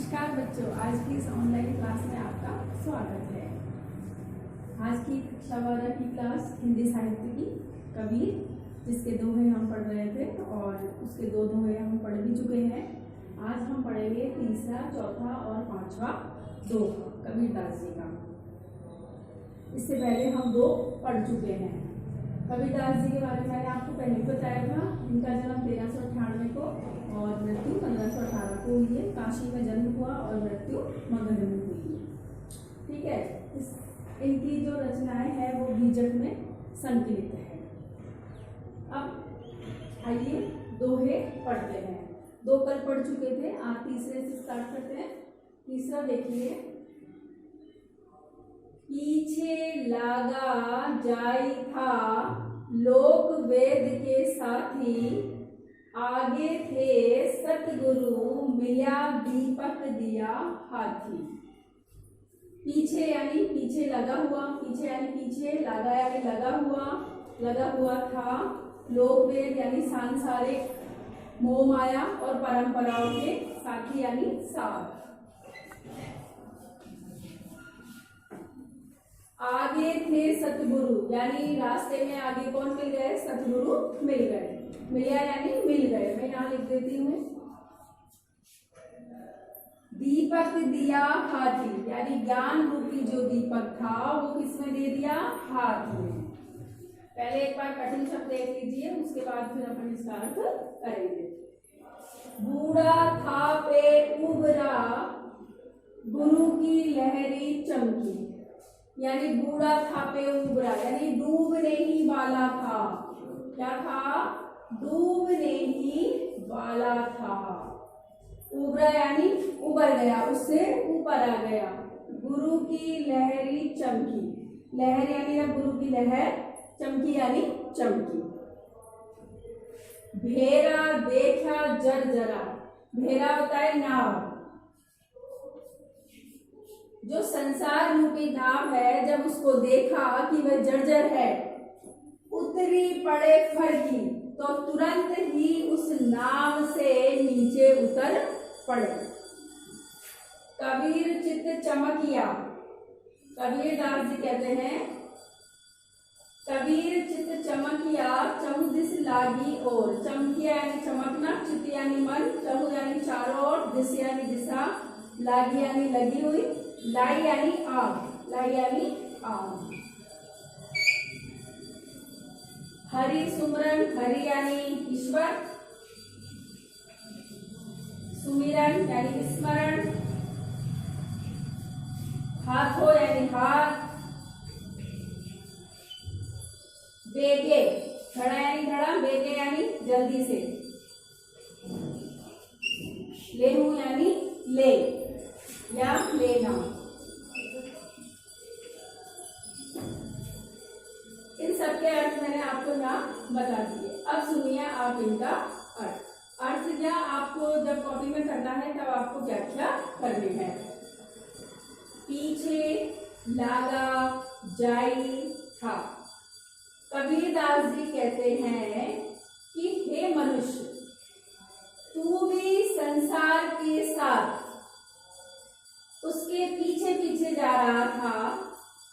नमस्कार बच्चों, आज की इस ऑनलाइन क्लास में आपका स्वागत है। आज की कक्षा 12 की क्लास हिंदी साहित्य की कबीर, जिसके दोहे हम पढ़ रहे थे और उसके दो दोहे हम पढ़ भी चुके हैं। आज हम पढ़ेंगे तीसरा, चौथा और पांचवा दोहा कबीरदास जी का। इससे पहले हम दो पढ़ चुके हैं। कबीरदास जी के बारे में मैंने आपको पहले बताया था। इनका जन्म 1398 को और मृत्यु 1518 को हुई है। काशी में जन्म हुआ और मृत्यु मगध में हुई है। ठीक है, इनकी जो रचनाएं हैं वो बीजक में संकलित है। अब आइए दोहे पढ़ते हैं। दो कल पढ़ चुके थे, आज तीसरे से स्टार्ट करते हैं। तीसरा देखिए, पीछे लागा जाई था लोक वेद के साथी, आगे थे सतगुरु मिला दीपक दिया हाथी। पीछे यानी पीछे लगा हुआ, पीछे यानी पीछे, लागा यानी लगा हुआ था। लोक वेद यानी सांसारिक मोह माया और परंपराओं के साथी यानी साथ। आगे थे सतगुरु यानी रास्ते में आगे कौन मिल गए? सतगुरु मिल गए। मिला यानी मिल गए। मैं यहाँ लिख देती हूँ। दीपक दिया हाथी यानी ज्ञान रूपी जो दीपक था वो किसमें दे दिया? हाथ में। पहले एक बार कठिन शब्द देख लीजिए, उसके बाद फिर अपन इसका अर्थ करेंगे। बूढ़ा था पे उबरा गुरु की लहरी चमकी, यानी बूढ़ा था पे उबरा यानी डूबने ही वाला था। क्या था? डूबने ही वाला था। उबरा यानी उबर गया, उससे ऊपर आ गया। गुरु की लहरी चमकी, लहर यानी अब गुरु की लहर, चमकी यानी चमकी। भेरा देखा जर्जरा, भेरा होता है नाव। जो संसार रूपी नाव है, जब उसको देखा कि वह जर्जर है, उतरी पड़े फरकी, तो तुरंत ही उस नाव से नीचे उतर पड़े। कबीर चित्त चमकिया, कबीरदास जी कहते हैं, कबीर चित्त चमकिया चहु दिस लागी और। चमकिया यानी चमकना, चित्त यानी मन, चहु यानी चारों ओर, दिस यानी दिशा, लागी यानी लगी हुई, लाई यानी आग, लाई यानी आग। हरि सुमरन, हरि यानी ईश्वर, सुमिरन यानी स्मरण, हाथों यानी हाथ, बेगे, धड़ा यानी धड़ा, बेगे यानी जल्दी से, लेहू यानी ले या लेना। इन सब के अर्थ मैंने आपको यहाँ बता दिए। अब सुनिए आप इनका अर्थ। अर्थ क्या आपको जब कॉपी में करना है तब आपको व्याख्या करनी है। पीछे लागा जाई था, कबीरदास जी कहते हैं कि हे मनुष्य, तू भी संसार के साथ उसके पीछे पीछे जा रहा था।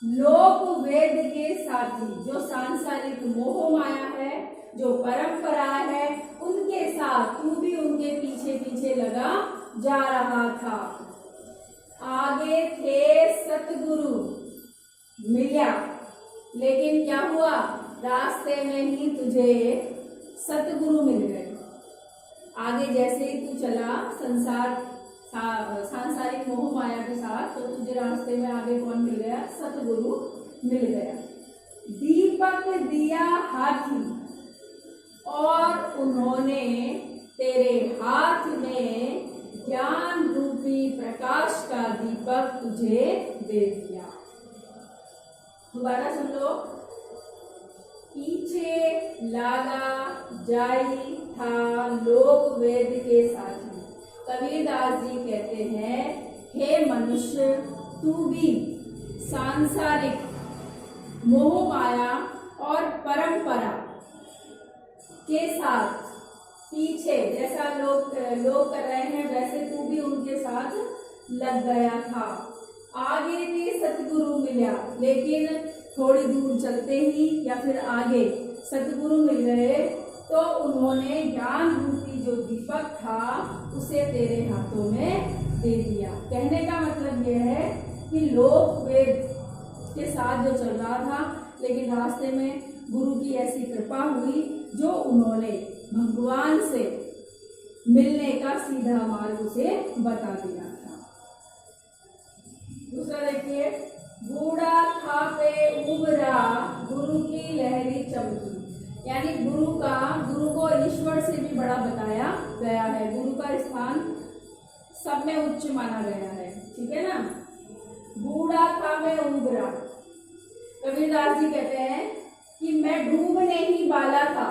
लोक वेद के साथी, जो सांसारिक मोह माया है, जो परंपरा है, उनके साथ तू भी उनके पीछे पीछे लगा जा रहा था। आगे थे सतगुरु मिला, लेकिन क्या हुआ? रास्ते में ही तुझे सतगुरु मिल गए। आगे जैसे ही तू चला सांसारिक मोह माया के साथ, तो तुझे रास्ते में आगे कौन मिल गया? सतगुरु मिल गया। दीपक दिया हाथी, और उन्होंने तेरे हाथ में ज्ञान रूपी प्रकाश का दीपक तुझे दे दिया। दोबारा सुन लो। पीछे लागा जाई था लोक वेद के साथी, कबीरदास जी कहते हैं, हे मनुष्य, तू भी सांसारिक मोह माया और परंपरा के साथ पीछे, जैसा लोग कर रहे हैं वैसे तू भी उनके साथ लग गया था। आगे भी सतगुरु मिला, लेकिन थोड़ी दूर चलते ही या फिर आगे सतगुरु मिल गए तो उन्होंने ज्ञान रूपी जो दीपक था उसे तेरे हाथों में दे दिया। कहने का मतलब यह है कि लोक वेद के साथ जो चल रहा था, लेकिन रास्ते में गुरु की ऐसी कृपा हुई जो उन्होंने भगवान से मिलने का सीधा मार्ग उसे बता दिया था। दूसरा देखिए, बूढ़ा था पे उबरा, गुरु की लहरी चमकी। यानी गुरु को ईश्वर से भी बड़ा बताया गया है। गुरु का स्थान सब में उच्च माना गया है, ठीक है ना। बूढ़ा था मैं उबरा, कबीरदास जी कहते हैं कि मैं डूबने ही वाला था,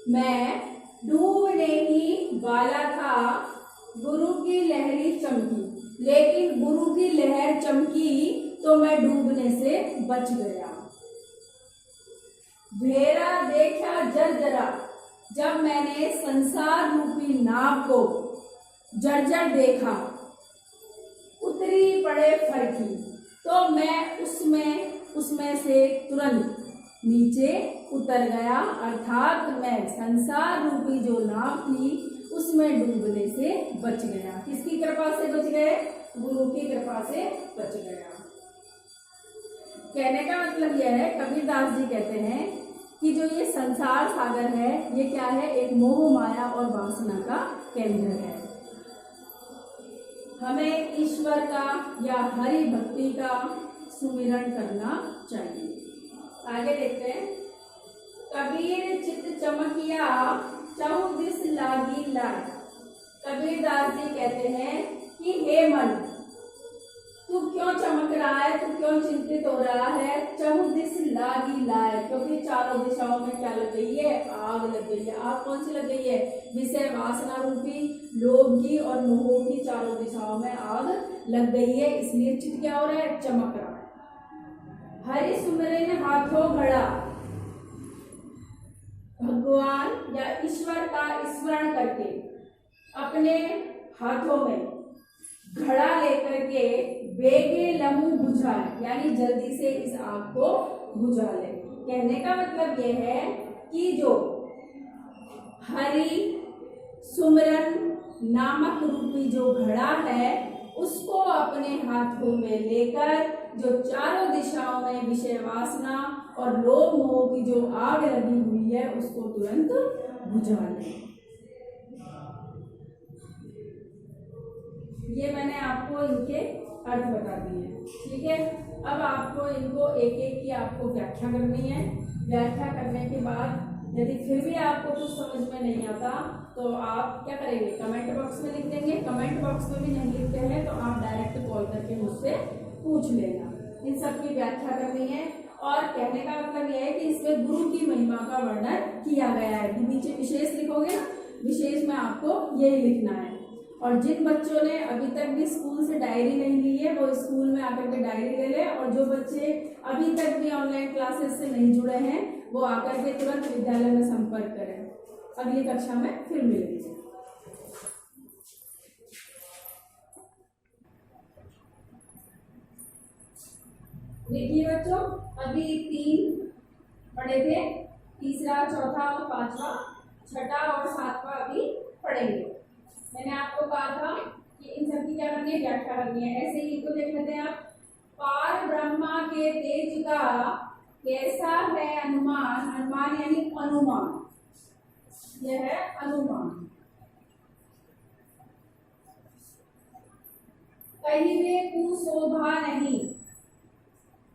मैं डूबने ही वाला था, गुरु की लहरी चमकी। लेकिन गुरु की लहर चमकी तो मैं डूबने से बच गया। भेरा देखा जर्जरा, जब मैंने संसार रूपी नाव को जर्जर देखा, उतरी पड़े फरकी, तो मैं उसमें से तुरंत नीचे उतर गया। अर्थात मैं संसार रूपी जो नाव थी उसमें डूबने से बच गया। किसकी कृपा से बच गए? गुरु की कृपा से बच गया। कहने का मतलब यह है, कबीरदास जी कहते हैं कि जो ये संसार सागर है ये क्या है? एक मोह माया और वासना का केंद्र है। हमें ईश्वर का या हरि भक्ति का सुमिरन करना चाहिए। आगे देखते हैं। कबीर चित चमकिया, चहु दिस लागी लाय। कबीरदास जी कहते हैं कि हे मन, तू क्यों चमक रहा है, तू क्यों चिंतित हो रहा है? चहु दिस लागी लाय, क्योंकि चारों दिशाओं में क्या लग गई है? आग लग गई है। आग कौन सी लग गई है? विषय वासना रूपी लोभ की और मोह की चारों दिशाओं में आग लग गई है, इसलिए चित्त क्या हो रहा है? चमक रहा है। हरि सुमिरन हाथों घड़ा, भगवान या ईश्वर का स्मरण करके अपने हाथों में घड़ा लेकर के बेगे लहू बुझाए, यानी जल्दी से इस आग को बुझा ले। कहने का मतलब यह है कि जो हरि सुमिरन नामक रूपी जो घड़ा है उसको अपने हाथों में लेकर जो चारों दिशाओं में विषय वासना और लोभ मोह की जो आग लगी हुई है उसको तुरंत बुझा ले। ये मैंने आपको इनके अर्थ बता दिए हैं, ठीक है। अब आपको इनको एक एक की आपको व्याख्या करनी है। व्याख्या करने के बाद यदि फिर भी आपको कुछ समझ में नहीं आता तो आप क्या करेंगे? कमेंट बॉक्स में लिख देंगे। कमेंट बॉक्स में भी नहीं लिखते हैं तो आप डायरेक्ट कॉल करके मुझसे पूछ लेना। इन सब की व्याख्या करनी है। और कहने का मतलब यह है कि इसमें गुरु की महिमा का वर्णन किया गया है। नीचे विशेष लिखोगे ना, विशेष में आपको यही लिखना है। और जिन बच्चों ने अभी तक भी स्कूल से डायरी नहीं ली है वो स्कूल में आकर के डायरी ले ले, और जो बच्चे अभी तक भी ऑनलाइन क्लासेस से नहीं जुड़े हैं वो आकर के तुरंत विद्यालय में संपर्क करें। अगली कक्षा में फिर मिलेंगे। देखिए बच्चों, अभी 3 पढ़े थे, तीसरा, चौथा और 5वां, 6वां और 7वां अभी पढ़ेंगे। मैंने आपको कहा था कि इन सब की क्या करनी है? व्याख्या करनी है। ऐसे ही तो देख लेते हैं आप। पार ब्रह्मा के तेज का कैसा है अनुमान? अनुमान यानी अनुमान, यह है अनुमान। कहीं में कुशोभा नहीं,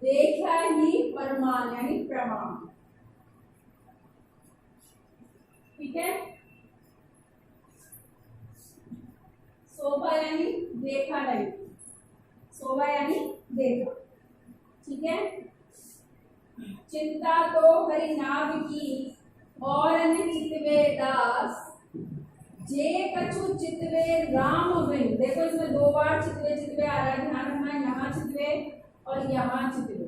देखा ही प्रमाण यानी प्रमाण, ठीक है। शोभा यानी देखा नहीं, शोभा यानी देखा, ठीक है। चिंता तो हरिनाभ की और चितवे दास, जे कछु चितवे राम बिन। देखो इसमें 2 बार चितवे चितवे आ रहा है, ध्यान रखना। यहाँ चितवे और यहाँ चितवे।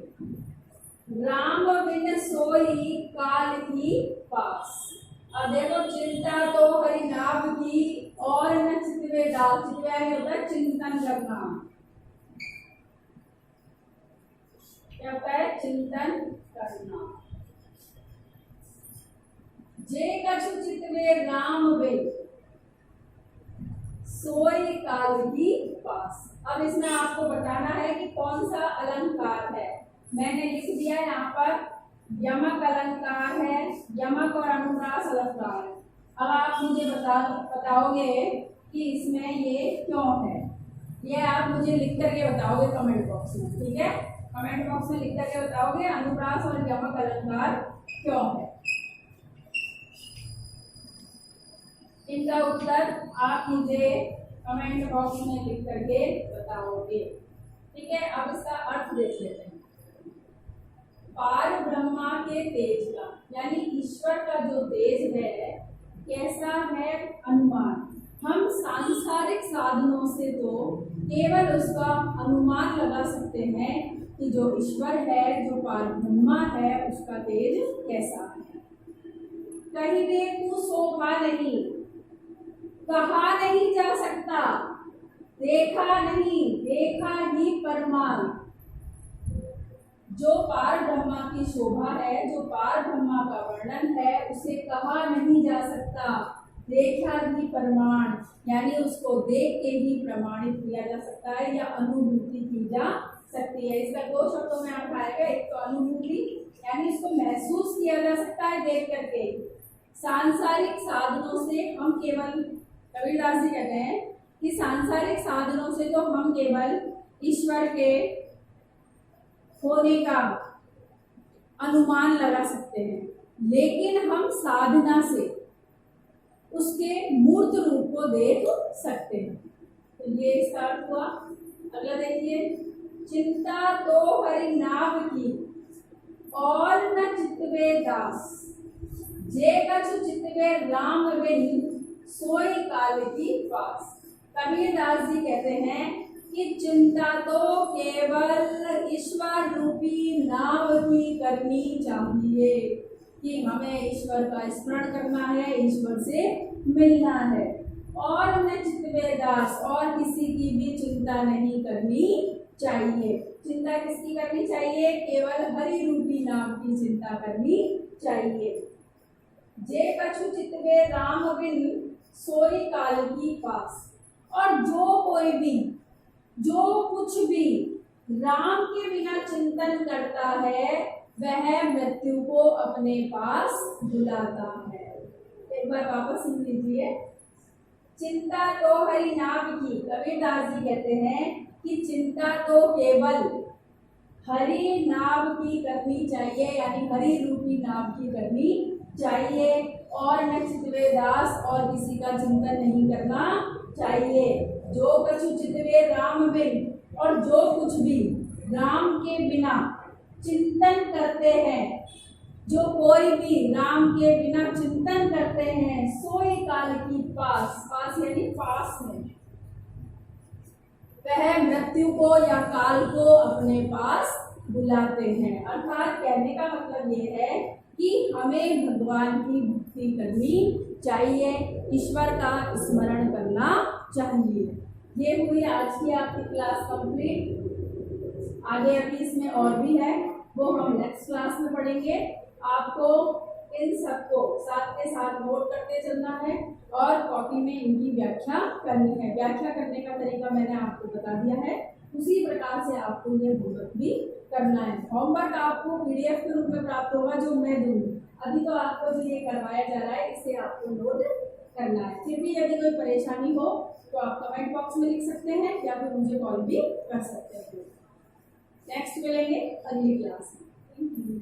राम बिन सोई काल की पास। अब देखो, चिंता तो दास, चितवे होता है चिंतन करना, क्या होता है, चिंतन करना। जे कछु चितवे राम वे सोई काल की पास। अब इसमें आपको बताना है कि कौन सा अलंकार है। मैंने लिख दिया यहाँ पर यमक अलंकार है, यमक और अनुप्रास अलंकार है। अब आप मुझे बताओगे कि इसमें ये क्यों है, ये आप मुझे लिख करके बताओगे कमेंट बॉक्स में, ठीक है। कमेंट बॉक्स में लिख करके बताओगे अनुप्रास और यमक अलंकार क्यों है। इनका उत्तर आप मुझे कमेंट बॉक्स में लिख करके बताओगे, ठीक है। अब इसका अर्थ देख लेते हैं। पार ब्रह्मा के तेज का, यानी ईश्वर का जो तेज है कैसा है, अनुमान। हम सांसारिक साधनों से तो केवल उसका अनुमान लगा सकते हैं कि जो ईश्वर है, जो पार ब्रह्मा है, उसका तेज कैसा है। कहीं देखू शोभा नहीं, कहा नहीं जा सकता, देखा नहीं, देखा ही परमाल। जो पार ब्रह्मा की शोभा है, जो पार ब्रह्मा का वर्णन है, उसे कहा नहीं जा सकता, देखा ही प्रमाण, यानी उसको देख के ही प्रमाणित किया जा सकता है या अनुभूति की जा सकती है। इसका दो शब्दों में अर्थ आएगा, एक तो अनुभूति, यानी इसको महसूस किया जा सकता है देख करके। सांसारिक साधनों से हम केवल, कबीरदास जी कहते हैं कि सांसारिक साधनों से तो हम केवल ईश्वर के होने का अनुमान लगा सकते हैं, लेकिन हम साधना से उसके मूर्त रूप को देख सकते हैं। तो ये स्टार्ट हुआ। अगला देखिए, चिंता तो हरि नाव की और न चितवे दास, जे कछु चितवे राम बिन सोई काल की पास। कबीरदास जी कहते हैं कि चिंता तो केवल ईश्वर रूपी नाव की करनी चाहिए, कि हमें ईश्वर का स्मरण करना है, ईश्वर से मिलना है, और न चितवे दास, और किसी की भी चिंता नहीं करनी चाहिए। चिंता किसकी करनी चाहिए, केवल हरि रूपी नाम की चिंता करनी चाहिए। जे कछु चितवे राम बिन सोई काल की पास, और जो कोई भी, जो कुछ भी राम के बिना चिंतन करता है, वह मृत्यु को अपने पास बुलाता है। एक बार वापस सुन लीजिए। चिंता तो हरि नाम की, कबीरदास जी कहते हैं कि चिंता तो केवल हरि नाम की करनी चाहिए, यानी हरि रूपी नाम की करनी चाहिए, और न चितवे दास, और किसी का चिंतन नहीं करना चाहिए। जो कछु चितवे राम बिन, और जो कुछ भी राम के बिना चिंतन करते हैं, जो कोई भी राम के बिना चिंतन करते हैं, सोई काल की पास, पास यानी पास में, वह मृत्यु को या काल को अपने पास बुलाते हैं। अर्थात कहने का मतलब ये है कि हमें भगवान की भक्ति करनी चाहिए, ईश्वर का स्मरण करना चाहिए। ये हुई आज की आपकी क्लास कंप्लीट। आगे अभी इसमें और भी है, वो हम नेक्स्ट क्लास में पढ़ेंगे। आपको इन सबको साथ के साथ नोट करते चलना है और कॉपी में इनकी व्याख्या करनी है। व्याख्या करने का तरीका मैंने आपको बता दिया है, उसी प्रकार से आपको ये होमवर्क भी करना है। होमवर्क आपको पीडीएफ के रूप में प्राप्त होगा जो मैं दूंगी। अभी तो आपको जो ये करवाया जा रहा है इससे आपको नोट करना है। फिर भी यदि कोई परेशानी हो तो आप कमेंट बॉक्स में लिख सकते हैं या फिर मुझे कॉल भी कर सकते हैं। नेक्स्ट मिलेंगे अगली क्लास में। Thank you.